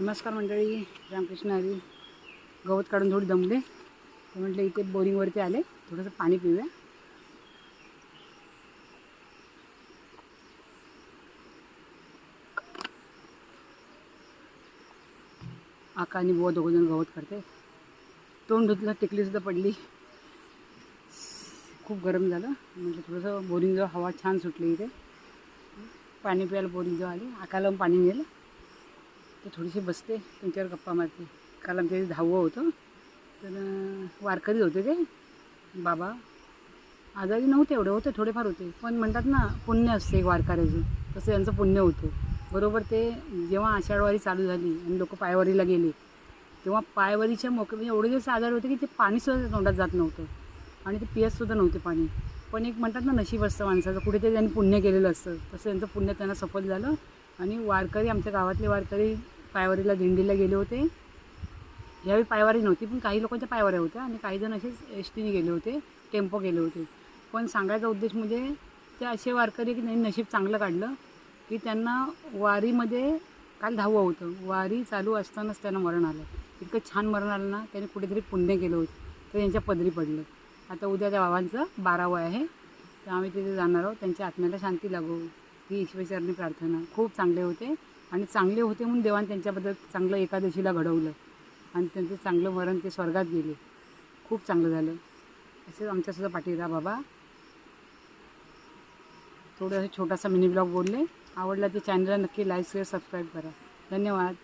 नमस्कार मंडळी, रामकृष्ण हरी. गवत काढून थोडी दमले तर म्हटलं इथे बोरिंगवरती आले, थोडंसं पाणी पिऊया. आका आणि बुवा दोघंजण गवत काढते. तोंड धुतलं, टिकलीसुद्धा पडली. खूप गरम झालं. म्हटलं थोडंसं बोरिंगजवळ हवा छान सुटली, इथे पाणी प्यायला बोरिंगजवळ आले. आकाला पाणी नेलं तर थोडीशी बसते, तुमच्यावर गप्पा मारते. काल आमच्या इथे 10वं होतं, तर वारकरी होते ते बाबा. आजारी नव्हते, एवढे होते, थोडेफार होते, पण म्हणतात ना पुण्य असते एक वारकऱ्याचं, तसं यांचं पुण्य होतं. बरोबर ते जेव्हा आषाढवारी चालू झाली आणि लोक पायवारीला गेले, तेव्हा पायवारीच्या म्हणजे एवढे दिवस आजारी होते की ते पाणीसुद्धा तोंडात जात नव्हतं आणि ते पियतसुद्धा नव्हते पाणी. पण एक म्हणतात ना नशीब असतं माणसाचं, कुठेतरी त्यांनी पुण्य केलेलं असतं, तसं यांचं पुण्य त्यांना सफल झालं. आणि वारकरी, आमच्या गावातले वारकरी पायवारीला दिंडीला गेले होते. यावेळी पायवारी नव्हती, पण काही लोकांच्या पायवाऱ्या होत्या आणि काही जण असेच एस टीने गेले होते, टेम्पो गेले होते. पण सांगायचा उद्देश म्हणजे ते असे वारकरी की त्यांनी नशीब चांगलं काढलं की त्यांना वारीमध्ये, काल 10वं होतं, वारी चालू असतानाच त्यांना मरण आलं. इतकं छान मरण आलं ना, त्यांनी कुठेतरी पुण्य केलं होतं, तर यांच्या पदरी पडलं. आता उद्या त्या बाबांचं 12वं आहे, तर आम्ही तिथे जाणार आहोत. त्यांच्या आत्म्याला शांती लागो ही ईश्वरचरणी प्रार्थना. खूप चांगले होते आणि चांगले होते म्हणून देवाने त्यांच्याबद्दल चांगलं एकादशीला घडवलं आणि त्यांचं चांगलं मरण, ते स्वर्गात गेले. खूप चांगलं झालं. असेच आमच्यासुद्धा पाठीरा बाबा. थोडंसं छोटासा मिनी ब्लॉग बोलले. आवडला तर चॅनलला नक्की लाईक शेअर सबस्क्राईब करा. धन्यवाद.